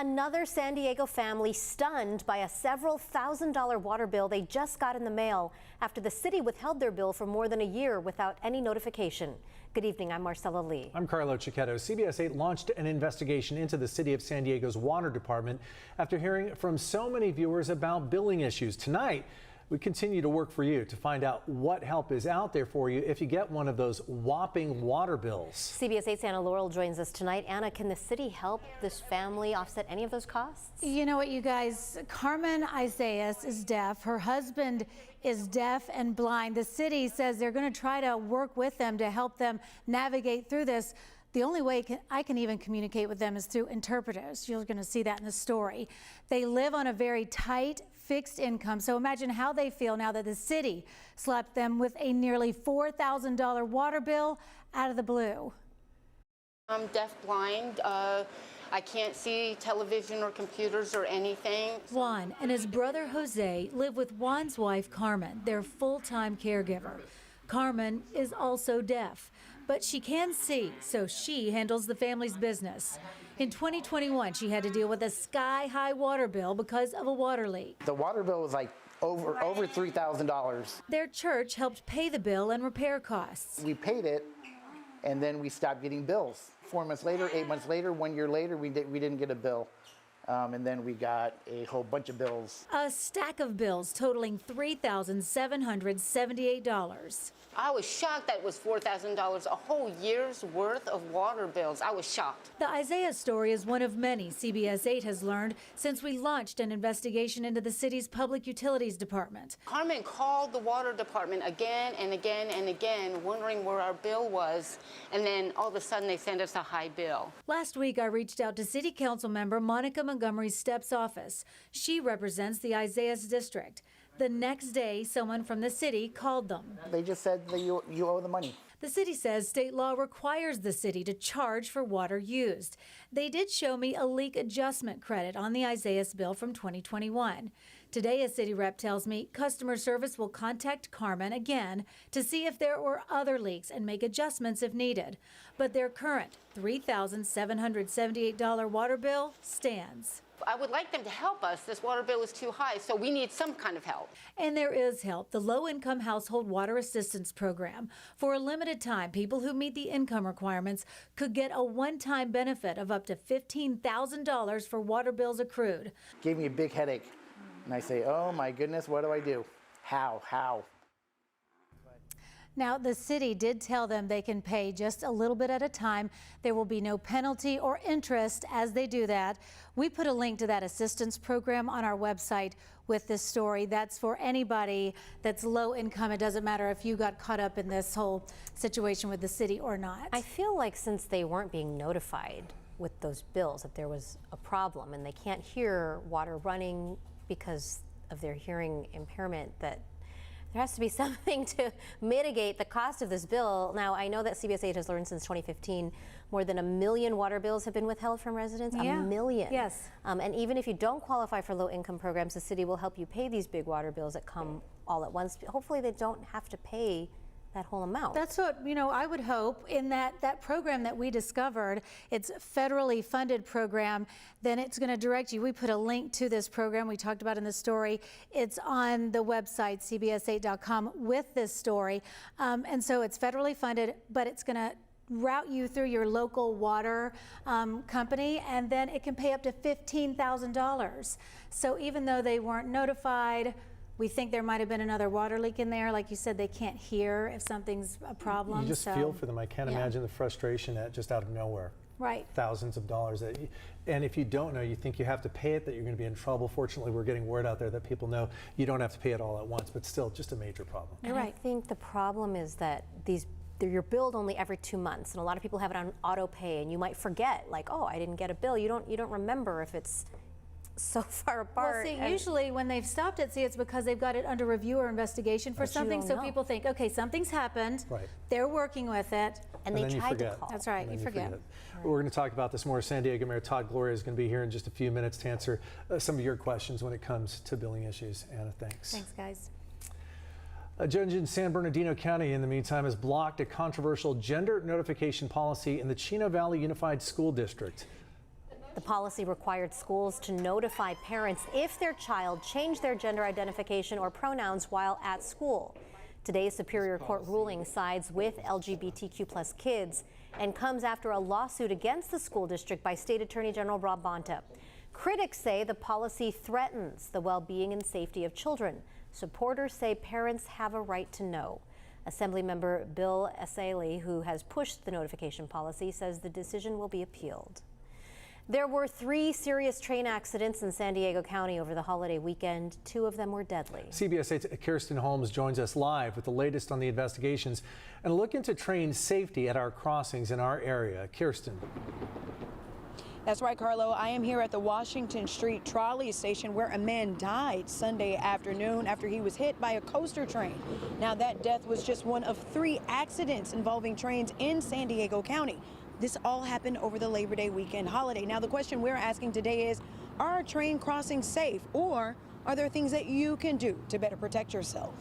Another San Diego family stunned by a several $1,000 water bill they just got in the mail after the city withheld their bill for more than a year without any notification. Good evening, I'm Marcella Lee. I'm Carlo Cicchetto. CBS 8 launched an investigation into the city of San Diego's water department after hearing from so many viewers about billing issues. Tonight, we continue to work for you to find out what help is out there for you if you get one of those whopping water bills. CBS 8's Anna Laurel joins us tonight. Anna, can the city help this family offset any of those costs? You know what, you guys, Carmen Isaias is deaf. Her husband is deaf and blind. The city says they're going to try to work with them to help them navigate through this. The only way I can even communicate with them is through interpreters. You're going to see that in the story. They live on a very tight, fixed income. So imagine how they feel now that the city slapped them with a nearly $4,000 water bill out of the blue. I'm deaf-blind. I can't see television or computers or anything. Juan and his brother Jose live with Juan's wife Carmen, their full-time caregiver. Carmen is also deaf, but she can see, so she handles the family's business. In 2021, she had to deal with a sky-high water bill because of a water leak. The water bill was like over $3,000. Their church helped pay the bill and repair costs. We paid it, and then we stopped getting bills. 4 months later, 8 months later, 1 year later, we didn't get a bill. And then we got a whole bunch of bills. A stack of bills totaling $3,778. I was shocked that it was $4,000, a whole year's worth of water bills. I was shocked. The Isaiah story is one of many CBS 8 has learned since we launched an investigation into the city's public utilities department. Carmen called the water department again and again and again, wondering where our bill was, and then all of a sudden they sent us a high bill. Last week, I reached out to City Council member Monica Montgomery Stepp's office. She represents the Isaiah's district. The next day, someone from the city called them. They just said that you owe the money. The city says state law requires the city to charge for water used. They did show me a leak adjustment credit on the Isaiah's bill from 2021. Today, a city rep tells me customer service will contact Carmen again to see if there were other leaks and make adjustments if needed. But their current $3,778 water bill stands. I would like them to help us. This water bill is too high, so we need some kind of help. And there is help. The Low-Income Household Water Assistance Program. For a limited time, people who meet the income requirements could get a one-time benefit of up to $15,000 for water bills accrued. Gave me a big headache. And I say, oh my goodness, what do I do? How? Now, the city did tell them they can pay just a little bit at a time. There will be no penalty or interest as they do that. We put a link to that assistance program on our website with this story. That's for anybody that's low income. It doesn't matter if you got caught up in this whole situation with the city or not. I feel like since they weren't being notified with those bills that there was a problem and they can't hear water running because of their hearing impairment, that there has to be something to mitigate the cost of this bill. Now, I know that CBS 8 has learned since 2015 more than 1 million water bills have been withheld from residents. Yeah. 1 million. Yes. And even if you don't qualify for low-income programs, the city will help you pay these big water bills that come all at once. Hopefully, they don't have to pay that whole amount. That's what, I would hope in that program that we discovered. It's a federally funded program. Then it's going to direct you. We put a link to this program we talked about in the story. It's on the website, cbs8.com, with this story. And so it's federally funded, but it's going to route you through your local water company, and then it can pay up to $15,000. So even though they weren't notified, we think there might have been another water leak in there. Like you said, they can't hear if something's a problem. You just feel for them. I can't imagine the frustration at just out of nowhere. Right. Thousands of dollars. And if you don't know, you think you have to pay it, that you're going to be in trouble. Fortunately, we're getting word out there that people know you don't have to pay it all at once, but still just a major problem. You're right. I think the problem is that you're billed only every 2 months, and a lot of people have it on auto pay, and you might forget, like, oh, I didn't get a bill. You don't remember if it's so far apart. Well, see, usually when they've stopped it, it's because they've got it under review or investigation for something. So people think, okay, something's happened. Right. They're working with it. And they tried to call. That's right, you forget. Right. We're going to talk about this more. San Diego Mayor Todd Gloria is going to be here in just a few minutes to answer some of your questions when it comes to billing issues. Anna, thanks. Thanks, guys. A judge in San Bernardino County, in the meantime, has blocked a controversial gender notification policy in the Chino Valley Unified School District. The policy required schools to notify parents if their child changed their gender identification or pronouns while at school. Today's Superior Court ruling sides with LGBTQ+ kids and comes after a lawsuit against the school district by State Attorney General Rob Bonta. Critics say the policy threatens the well-being and safety of children. Supporters say parents have a right to know. Assemblymember Bill Essayli, who has pushed the notification policy, says the decision will be appealed. There were 3 serious train accidents in San Diego County over the holiday weekend. 2 of them were deadly. CBS 8's Kirsten Holmes joins us live with the latest on the investigations and a look into train safety at our crossings in our area. Kirsten. That's right, Carlo. I am here at the Washington Street trolley station where a man died Sunday afternoon after he was hit by a coaster train. Now, that death was just one of 3 accidents involving trains in San Diego County. This all happened over the Labor Day weekend holiday. Now, the question we're asking today is, are train crossings safe, or are there things that you can do to better protect yourself?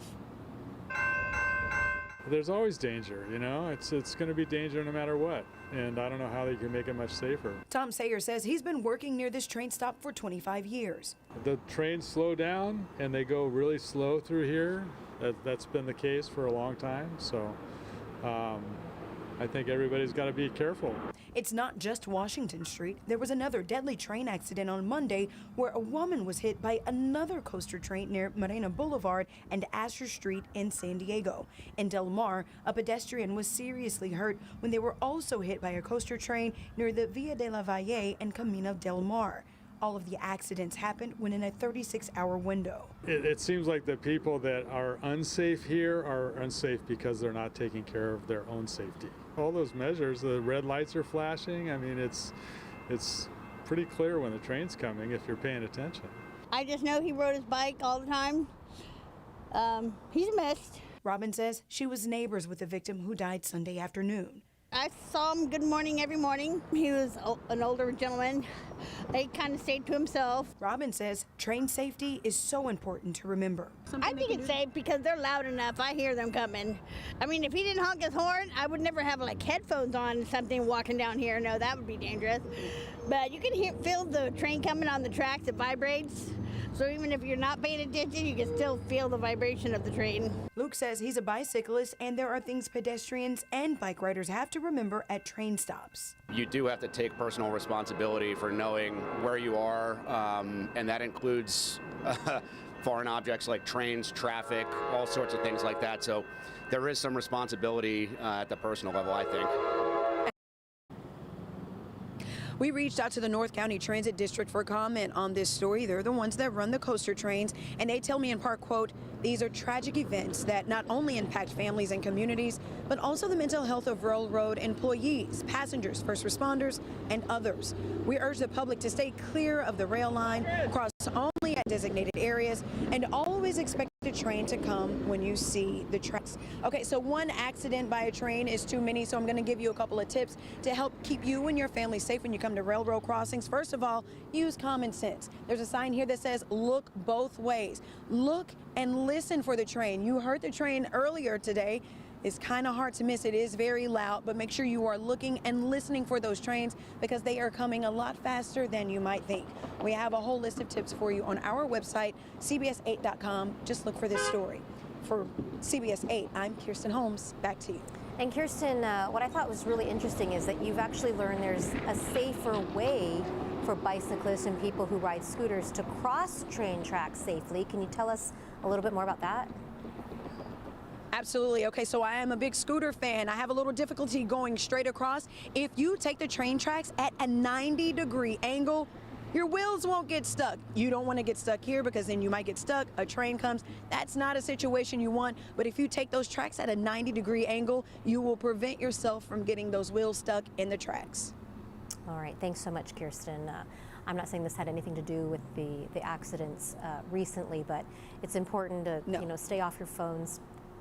There's always danger, you know, it's going to be danger no matter what, and I don't know how they can make it much safer. Tom Sayer says he's been working near this train stop for 25 years. The trains slow down and they go really slow through here. That's been the case for a long time, so I think everybody's got to be careful. It's not just Washington Street. There was another deadly train accident on Monday where a woman was hit by another coaster train near Morena Boulevard and Astor Street in San Diego. In Del Mar, a pedestrian was seriously hurt when they were also hit by a coaster train near the Via de la Valle and Camino del Mar. All of the accidents happened within a 36-hour window. It seems like the people that are unsafe here are unsafe because they're not taking care of their own safety. All those measures, the red lights are flashing. I mean, it's pretty clear when the train's coming if you're paying attention. I just know he rode his bike all the time. He's missed. Robin says she was neighbors with the victim who died Sunday afternoon. I saw him good morning every morning. He was an older gentleman. He kind of stayed to himself. Robin says train safety is so important to remember. I think it's safe because they're loud enough. I hear them coming. I mean, if he didn't honk his horn, I would never have like headphones on something walking down here. No, that would be dangerous. But you can feel the train coming on the tracks. It vibrates. So even if you're not paying attention, you can still feel the vibration of the train. Luke says he's a bicyclist and there are things pedestrians and bike riders have to remember at train stops. You do have to take personal responsibility for knowing where you are, and that includes foreign objects like trains, traffic, all sorts of things like that. So there is some responsibility at the personal level, I think. We reached out to the North County Transit District for comment on this story. They're the ones that run the coaster trains, and they tell me in part, quote, these are tragic events that not only impact families and communities, but also the mental health of railroad employees, passengers, first responders, and others. We urge the public to stay clear of the rail line, cross only at designated areas, and always expect the train to come when you see the tracks. Okay, so one accident by a train is too many, so I'm going to give you a couple of tips to help keep you and your family safe when you come to railroad crossings. First of all, use common sense. There's a sign here that says look both ways. Look and listen for the train. You heard the train earlier today. It's kind of hard to miss. It is very loud, but make sure you are looking and listening for those trains because they are coming a lot faster than you might think. We have a whole list of tips for you on our website, cbs8.com. Just look for this story. For CBS 8, I'm Kirsten Holmes. Back to you. And Kirsten, what I thought was really interesting is that you've actually learned there's a safer way for bicyclists and people who ride scooters to cross train tracks safely. Can you tell us a little bit more about that? Absolutely. Okay, so I am a big scooter fan. I have a little difficulty going straight across. If you take the train tracks at a 90-degree angle, your wheels won't get stuck. You don't want to get stuck here because then you might get stuck. A train comes. That's not a situation you want. But if you take those tracks at a 90-degree angle, you will prevent yourself from getting those wheels stuck in the tracks. All right. Thanks so much, Kirsten. I'm not saying this had anything to do with the accidents recently, but it's important to stay off your phones.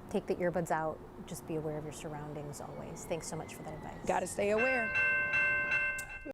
Take the earbuds out. Just be aware of your surroundings always. Thanks so much for that advice. Got to stay aware.